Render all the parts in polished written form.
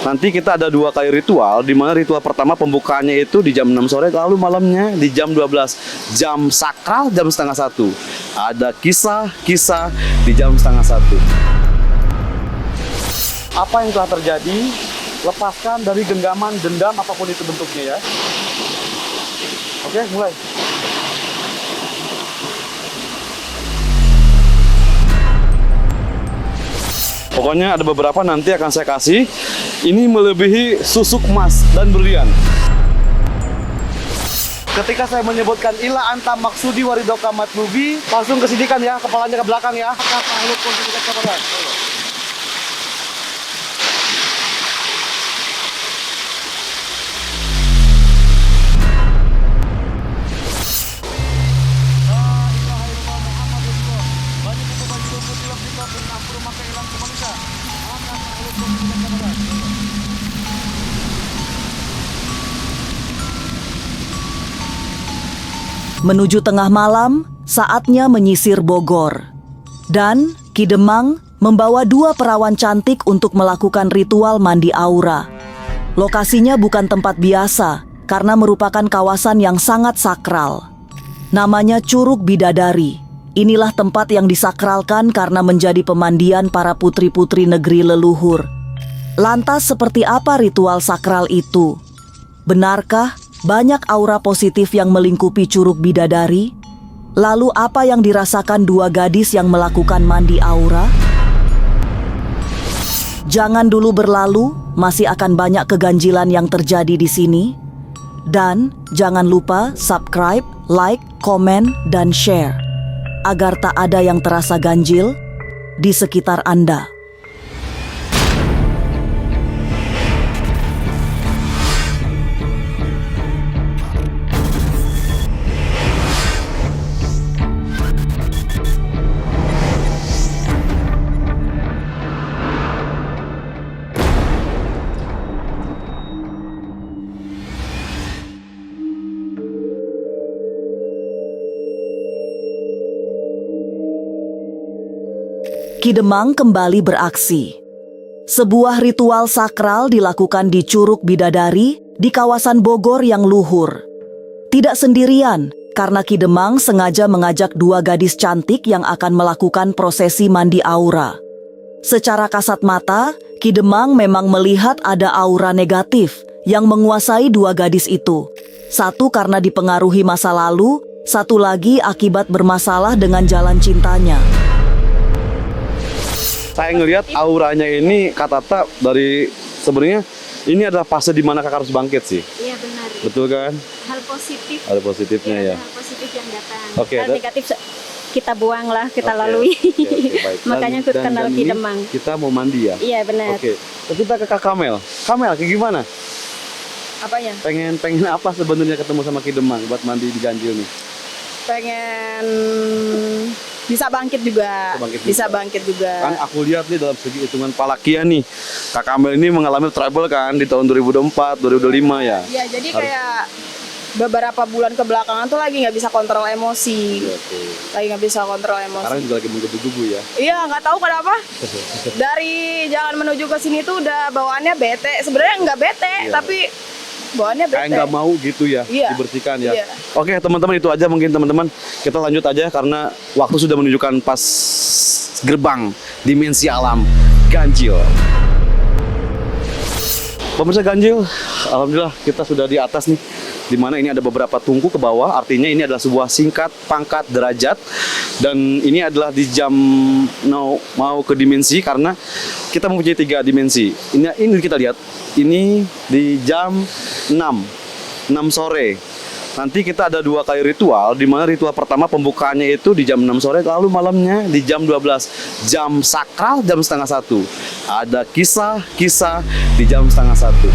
Nanti kita ada 2 kali ritual, di mana ritual pertama pembukaannya itu di jam 6 sore, lalu malamnya di jam 12. Jam sakral jam setengah 1. Ada kisah-kisah di jam setengah 1. Apa yang telah terjadi, lepaskan dari genggaman, dendam, apapun itu bentuknya ya. Oke, mulai. Pokoknya ada beberapa nanti akan saya kasih. Ini melebihi susuk emas dan berlian. Ketika saya menyebutkan ila anta maksudi waridoka matlubi, langsung kesidikan ya, kepalanya ke belakang ya. Menuju tengah malam, saatnya menyisir Bogor. Dan Ki Demang membawa 2 perawan cantik untuk melakukan ritual mandi aura. Lokasinya bukan tempat biasa, karena merupakan kawasan yang sangat sakral. Namanya Curug Bidadari. Inilah tempat yang disakralkan karena menjadi pemandian para putri-putri negeri leluhur. Lantas seperti apa ritual sakral itu? Benarkah banyak aura positif yang melingkupi Curug Bidadari? Lalu apa yang dirasakan 2 gadis yang melakukan mandi aura? Jangan dulu berlalu, masih akan banyak keganjilan yang terjadi di sini. Dan jangan lupa subscribe, like, komen, dan share, agar tak ada yang terasa ganjil di sekitar Anda. Ki Demang kembali beraksi. Sebuah ritual sakral dilakukan di Curug Bidadari di kawasan Bogor yang luhur. Tidak sendirian, karena Ki Demang sengaja mengajak 2 gadis cantik yang akan melakukan prosesi mandi aura. Secara kasat mata, Ki Demang memang melihat ada aura negatif yang menguasai 2 gadis itu. Satu karena dipengaruhi masa lalu, satu lagi akibat bermasalah dengan jalan cintanya. Saya ngelihat auranya ini, Kak Tata, dari sebenarnya ini adalah fase di mana kakak harus bangkit sih. Iya benar. Betul kan? Hal positif. Ada positifnya ya. Hal positif yang datang. Oke, Hal negatif kita buang lah, kita Oke, lalui. baik. Makanya aku kenal Ki ini Demang. kita mau mandi ya. Iya benar. Oke. Kita ke Kak Kamel. Kamel, kayak gimana? Apanya? Pengen apa sebenarnya ketemu sama Ki Demang buat mandi di ganjil nih? Pengen bisa bangkit juga. Bisa bangkit juga. Kan aku lihat nih dalam segi hitungan palakia nih, Kak Kamel ini mengalami trouble kan di tahun 2024, 2025 ya. Iya, jadi kayak beberapa bulan kebelakangan tuh lagi nggak bisa kontrol emosi. Lagi nggak bisa kontrol emosi. Sekarang juga lagi menggebu-gebu ya. Iya, nggak tahu kenapa. Dari jalan menuju ke sini tuh udah bawaannya bete. Sebenarnya nggak bete, Iya. tapi bawaannya bete. Kayak nggak mau gitu ya, Iya. dibersihkan ya. Iya. Oke teman-teman, itu aja mungkin teman-teman. Kita lanjut aja karena waktu sudah menunjukkan pas gerbang dimensi alam ganjil. Pemirsa ganjil, alhamdulillah kita sudah di atas nih. Di mana ini ada beberapa tungku ke bawah, artinya ini adalah sebuah singkat pangkat derajat. Dan ini adalah di jam mau ke dimensi, karena kita mempunyai 3 dimensi. Ini kita lihat, ini di jam 6 sore. Nanti kita ada 2 kali ritual, di mana ritual pertama pembukaannya itu di jam 6 sore, lalu malamnya di jam 12. Jam sakral jam setengah 1. Ada kisah-kisah di jam setengah 1.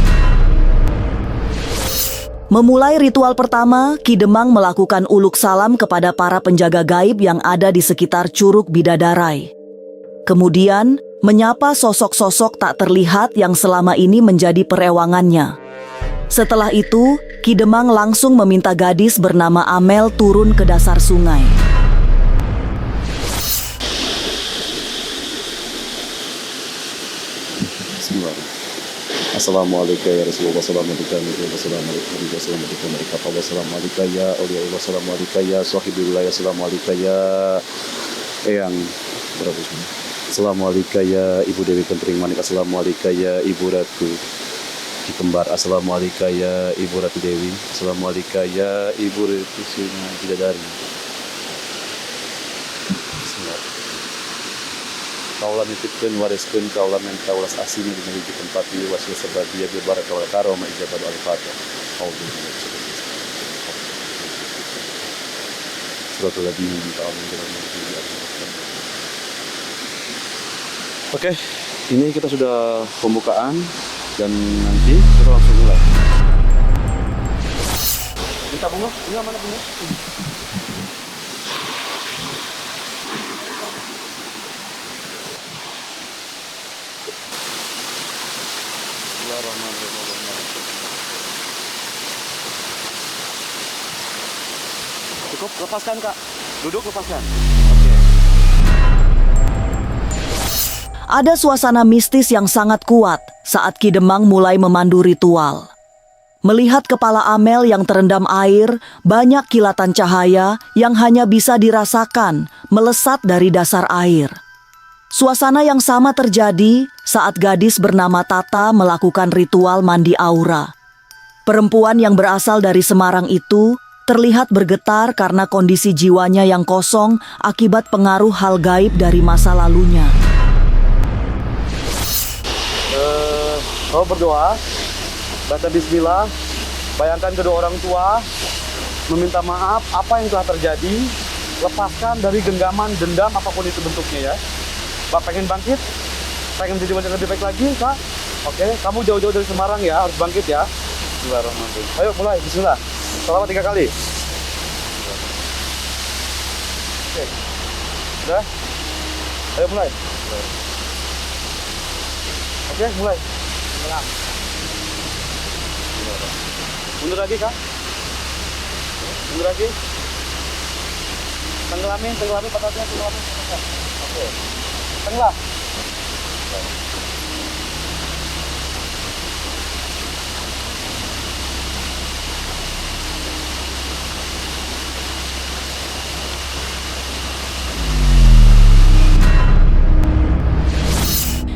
Memulai ritual pertama, Ki Demang melakukan uluk salam kepada para penjaga gaib yang ada di sekitar Curug Bidadarai. Kemudian, menyapa sosok-sosok tak terlihat yang selama ini menjadi perewangannya. Setelah itu, Ki Demang langsung meminta gadis bernama Amel turun ke dasar sungai. Assalamualaikum ya Rasulullah, assalamualaikum assalamualaikum ya awliya Allah, assalamualaikum ya sahibillah, assalamualaikum ya eyang berapa sih? Assalamualaikum ya Ibu Dewi Kentering Manik, assalamualaikum ya Ibu Ratu Ki Kembar, assalamualaikum ya Ibu Ratu Dewi, assalamualaikum ya Ibu Ratu Sina Bidadari. Kaulah nitipkeun wariskeun kaulah men kaulas asini di menuju tempat ieu wasil sababia bil baraka wal karama ijabah al fatih. Suratul ladzi Oke, ini kita sudah pembukaan dan nanti kita langsung mulai. Minta bunga? Bunga mana bunga? Cukup, lepaskan Kak. Duduk, lepaskan. Oke. Ada suasana mistis yang sangat kuat saat Ki Demang mulai memandu ritual. Melihat kepala Amel yang terendam air, banyak kilatan cahaya yang hanya bisa dirasakan melesat dari dasar air. Suasana yang sama terjadi saat gadis bernama Tata melakukan ritual mandi aura. Perempuan yang berasal dari Semarang itu terlihat bergetar karena kondisi jiwanya yang kosong akibat pengaruh hal gaib dari masa lalunya. Kau berdoa, baca bismillah, bayangkan kedua orang tua, meminta maaf apa yang telah terjadi, lepaskan dari genggaman, dendam, apapun itu bentuknya ya. Pak pengen bangkit, pengen jadi wajah lebih baik lagi, Kak? Oke, kamu jauh-jauh dari Semarang ya, harus bangkit ya. Bismillahirrahmanirrahim. Ayo mulai, bismillah. Selama 3 kali. Oke. Udah? Ayo mulai. Oke, mulai. Mundur lagi, Kak. Mundur lagi. Tenggelamin pantatnya, tenggelamin. Oke. Tenggelam.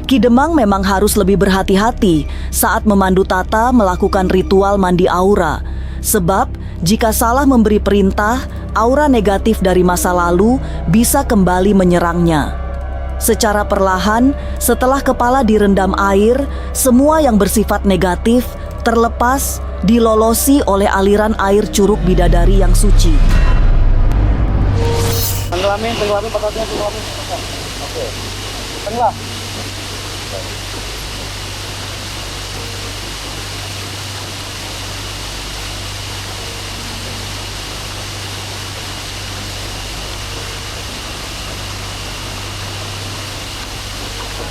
Ki Demang memang harus lebih berhati-hati saat memandu Tata melakukan ritual mandi aura. Sebab jika salah memberi perintah, aura negatif dari masa lalu bisa kembali menyerangnya. Secara perlahan, setelah kepala direndam air, semua yang bersifat negatif terlepas dilolosi oleh aliran air Curug Bidadari yang suci. Tenggelamin pantatnya, tenggelamin. Oke. Tenggelam.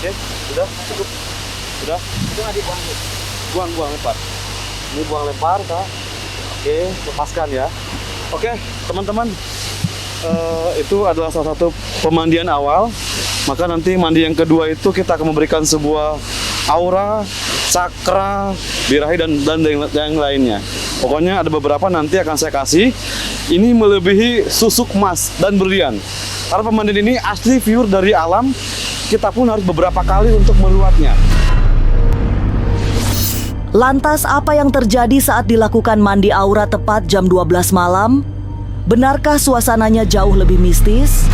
Oke, sudah cukup. Sudah. Itu nggak dibuang. Buang lempar. Ini buang lempar, Kak. Oke, lepaskan ya. Oke, teman-teman. Itu adalah salah satu pemandian awal. Maka nanti mandi yang kedua itu kita akan memberikan sebuah aura, cakra, birahi dan yang lainnya. Pokoknya ada beberapa nanti akan saya kasih. Ini melebihi susuk emas dan berlian. Karena pemandian ini asli pure dari alam. Kita pun harus beberapa kali untuk meluatnya. Lantas apa yang terjadi saat dilakukan mandi aura tepat jam 12 malam? Benarkah suasananya jauh lebih mistis?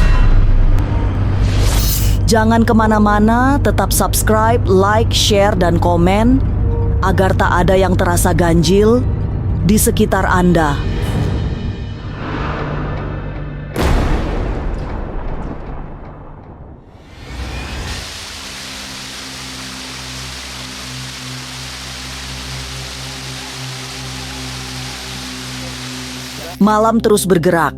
Jangan kemana-mana, tetap subscribe, like, share, dan komen agar tak ada yang terasa ganjil di sekitar Anda. Malam terus bergerak.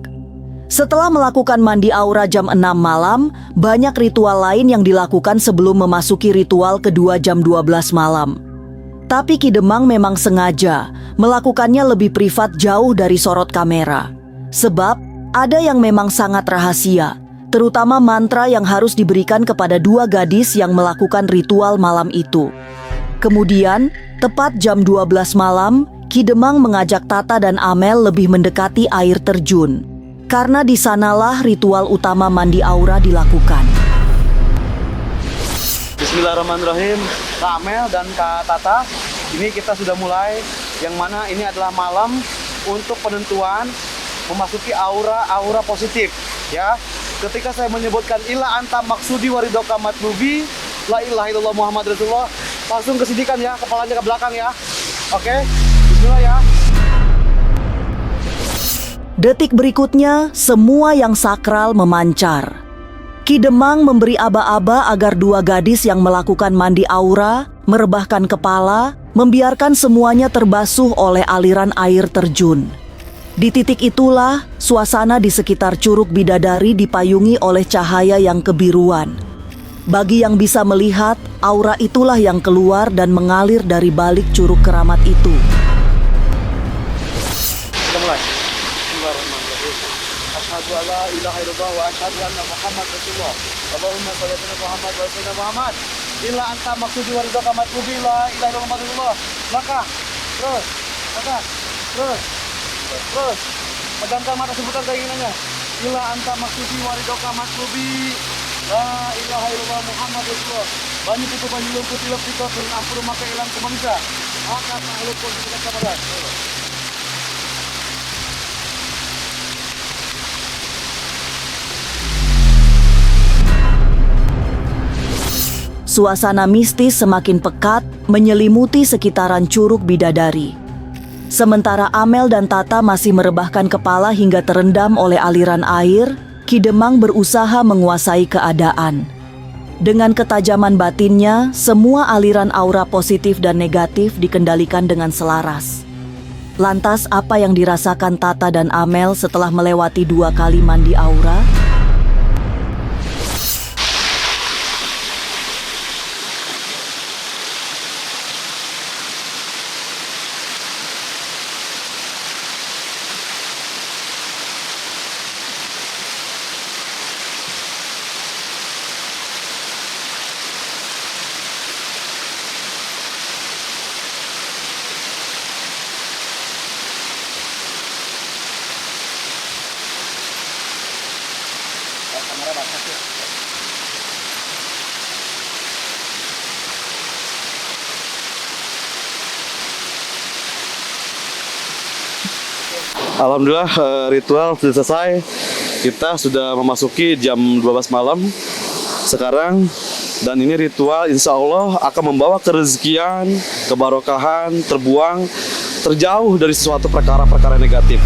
Setelah melakukan mandi aura jam 6 malam, banyak ritual lain yang dilakukan sebelum memasuki ritual kedua jam 12 malam. Tapi Ki Demang memang sengaja melakukannya lebih privat jauh dari sorot kamera. Sebab ada yang memang sangat rahasia, terutama mantra yang harus diberikan kepada 2 gadis yang melakukan ritual malam itu. Kemudian, Tepat jam 12 malam, Ki Demang mengajak Tata dan Amel lebih mendekati air terjun. Karena di sanalah ritual utama mandi aura dilakukan. Bismillahirrahmanirrahim. Kak Amel dan Kak Tata, ini kita sudah mulai. Yang mana ini adalah malam untuk penentuan memasuki aura positif. Ya, ketika saya menyebutkan illa anta maksudi waridoka matlubi, la ilaha illallah Muhammad Rasulullah, langsung kesedikan ya, kepalanya ke belakang ya. Oke, bismillah ya. Detik berikutnya, semua yang sakral memancar. Ki Demang memberi aba-aba agar dua gadis yang melakukan mandi aura merebahkan kepala, membiarkan semuanya terbasuh oleh aliran air terjun. Di titik itulah, suasana di sekitar Curug Bidadari dipayungi oleh cahaya yang kebiruan. Bagi yang bisa melihat, aura itulah yang keluar dan mengalir dari balik curug keramat itu. Kita mulai. Bismillahirrahmanirrahim. Asyhadu an la ilaha illallah wa asyhadu anna Muhammad Rasulullah. Allahumma shalli ala Muhammad wa sallim Muhammad. Illa anta maksudi waridaka matlubi, la ilaha illallah Rasulullah. Langkah. Terus. Langkah. Terus. Pegangkan mata, sebutkan keinginannya. Illa anta maksudi waridaka matlubi, la ilaha illallah Muhammad Rasulullah. Banyu itu banyu lumpur tilap kita turun ampur maka hilang kemangsa. Maka makhluk pun kita kepada. Suasana mistis semakin pekat menyelimuti sekitaran Curug Bidadari. Sementara Amel dan Tata masih merebahkan kepala hingga terendam oleh aliran air, Ki Demang berusaha menguasai keadaan. Dengan ketajaman batinnya, semua aliran aura positif dan negatif dikendalikan dengan selaras. Lantas apa yang dirasakan Tata dan Amel setelah melewati 2 kali mandi aura? Alhamdulillah ritual sudah selesai. Kita sudah memasuki jam 12 malam sekarang. Dan ini ritual insya Allah akan membawa kerezekian, kebarokahan, terbuang, terjauh dari sesuatu perkara-perkara negatif.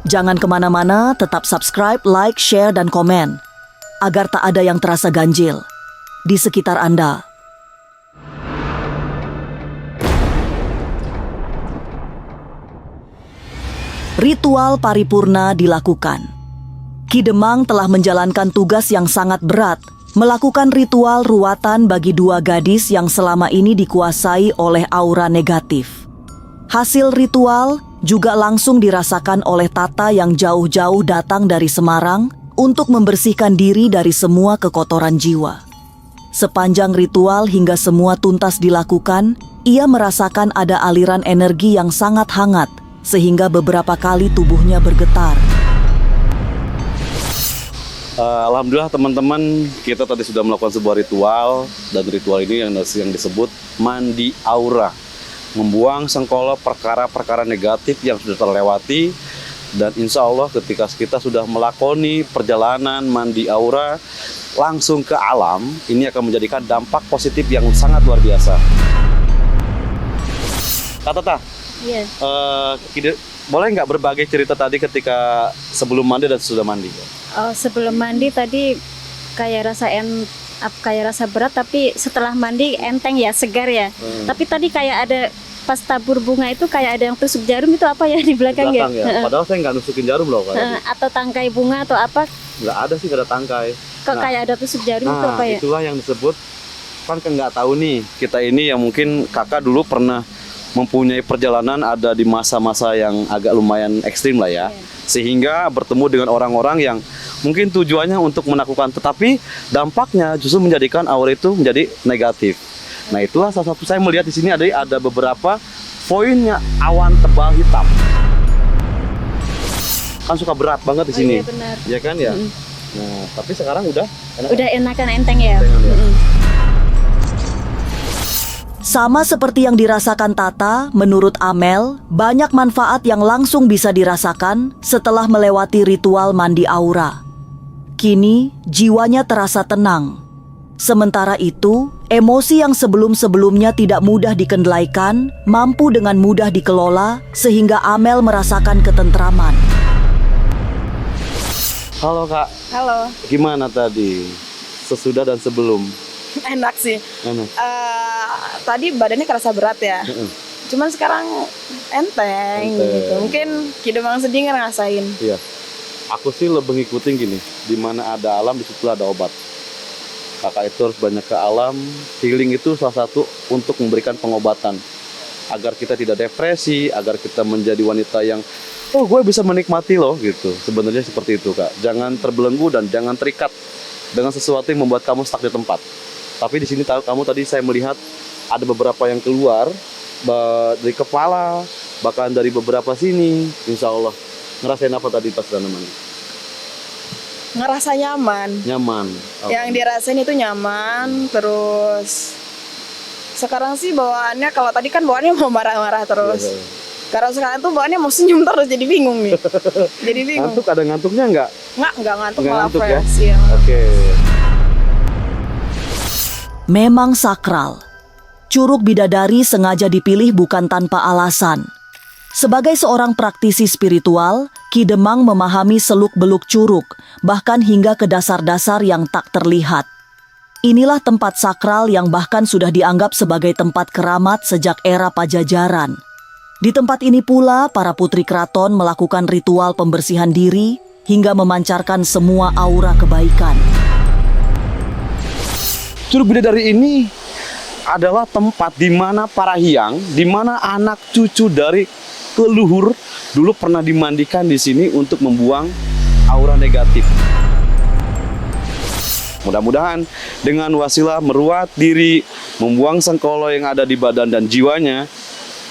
Jangan kemana-mana, tetap subscribe, like, share, dan komen. Agar tak ada yang terasa ganjil di sekitar Anda. Ritual paripurna dilakukan. Ki Demang telah menjalankan tugas yang sangat berat, melakukan ritual ruatan bagi 2 gadis yang selama ini dikuasai oleh aura negatif. Hasil ritual juga langsung dirasakan oleh Tata yang jauh-jauh datang dari Semarang untuk membersihkan diri dari semua kekotoran jiwa. Sepanjang ritual hingga semua tuntas dilakukan, ia merasakan ada aliran energi yang sangat hangat, sehingga beberapa kali tubuhnya bergetar. Alhamdulillah teman-teman, kita tadi sudah melakukan sebuah ritual. Dan ritual ini yang disebut mandi aura. Membuang sengkolo perkara-perkara negatif yang sudah terlewati. Dan insya Allah ketika kita sudah melakoni perjalanan mandi aura langsung ke alam, ini akan menjadikan dampak positif yang sangat luar biasa. Tata, Iya. boleh nggak berbagi cerita tadi ketika sebelum mandi dan sudah mandi? Oh, sebelum mandi tadi kayak rasa berat, tapi setelah mandi enteng ya, segar ya. Tapi tadi kayak ada pas tabur bunga itu kayak ada yang tusuk jarum, itu apa ya di belakang ya? Padahal saya nggak nusukin jarum loh. Atau tangkai bunga atau apa? Nggak ada sih, nggak ada tangkai. Kok kayak ada tusuk jarum itu apa ya? Itulah yang disebut, kan nggak tahu nih, kita ini yang mungkin kakak dulu pernah mempunyai perjalanan ada di masa-masa yang agak lumayan ekstrim lah ya. Sehingga bertemu dengan orang-orang yang mungkin tujuannya untuk menakutkan, tetapi dampaknya justru menjadikan aura itu menjadi negatif. Nah itulah salah satu saya melihat di sini ada beberapa poinnya awan tebal hitam. Kan suka berat banget di Oh sini. iya, benar. Iya kan ya. Nah tapi sekarang udah enak. Udah enakan enteng ya. Enteng, ya. Sama seperti yang dirasakan Tata, menurut Amel, banyak manfaat yang langsung bisa dirasakan setelah melewati ritual mandi aura. Kini, jiwanya terasa tenang. Sementara itu, emosi yang sebelum-sebelumnya tidak mudah dikendalikan, mampu dengan mudah dikelola, sehingga Amel merasakan ketentraman. Halo Kak, Halo, gimana tadi? Sesudah dan sebelum? enak sih. Enak. Tadi badannya kerasa berat ya. Cuman sekarang enteng gitu. Mungkin Kidemang sedih ngerasain. Iya. Aku sih lebih ngikutin gini, di mana ada alam di situ ada obat. Kakak itu harus banyak ke alam. Healing itu salah satu untuk memberikan pengobatan agar kita tidak depresi, agar kita menjadi wanita yang gue bisa menikmati loh gitu. Sebenarnya seperti itu Kak. Jangan terbelenggu dan jangan terikat dengan sesuatu yang membuat kamu stuck di tempat. Tapi di sini kamu tadi saya melihat ada beberapa yang keluar dari kepala, bahkan dari beberapa sini. Insya Allah. Ngerasain apa tadi pas dalam mandi? Ngerasa nyaman. Nyaman. Yang dirasain itu nyaman. Terus sekarang sih bawaannya, kalau tadi kan bawaannya mau marah-marah terus. Iya. Karena sekarang tuh bawaannya mau senyum terus, jadi bingung nih. Jadi bingung. Ngantuk, ada ngantuknya nggak? Nggak ngantuk, Nggak malah ngantuk ya? fresh. Iya. Oke. Memang sakral. Curug bidadari sengaja dipilih bukan tanpa alasan. Sebagai seorang praktisi spiritual, Ki Demang memahami seluk-beluk curug, bahkan hingga ke dasar-dasar yang tak terlihat. Inilah tempat sakral yang bahkan sudah dianggap sebagai tempat keramat sejak era Pajajaran. Di tempat ini pula, para putri keraton melakukan ritual pembersihan diri hingga memancarkan semua aura kebaikan. Curug Bidadari ini adalah tempat di mana para hyang, di mana anak cucu dari leluhur dulu pernah dimandikan di sini untuk membuang aura negatif. Mudah-mudahan dengan wasilah meruat diri, membuang sengkolo yang ada di badan dan jiwanya,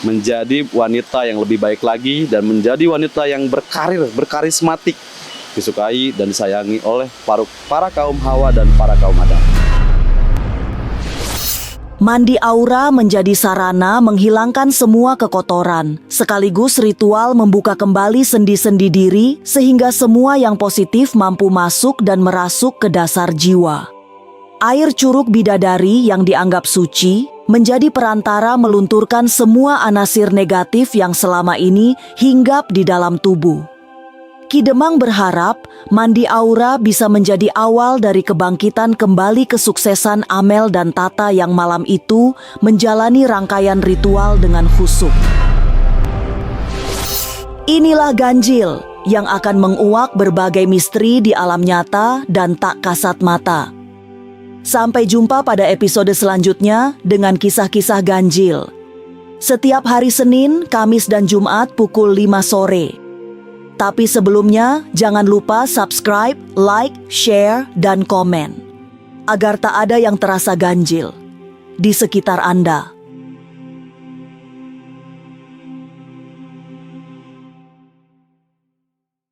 menjadi wanita yang lebih baik lagi dan menjadi wanita yang berkarir, berkarismatik, disukai dan disayangi oleh para kaum Hawa dan para kaum Adam. Mandi aura menjadi sarana menghilangkan semua kekotoran, sekaligus ritual membuka kembali sendi-sendi diri sehingga semua yang positif mampu masuk dan merasuk ke dasar jiwa. Air curug bidadari yang dianggap suci menjadi perantara melunturkan semua anasir negatif yang selama ini hinggap di dalam tubuh. Ki Demang berharap mandi aura bisa menjadi awal dari kebangkitan kembali kesuksesan Amel dan Tata yang malam itu menjalani rangkaian ritual dengan khusyuk. Inilah ganjil yang akan menguak berbagai misteri di alam nyata dan tak kasat mata. Sampai jumpa pada episode selanjutnya dengan kisah-kisah ganjil. Setiap hari Senin, Kamis, dan Jumat pukul 5 sore. Tapi sebelumnya, jangan lupa subscribe, like, share, dan komen. Agar tak ada yang terasa ganjil di sekitar Anda.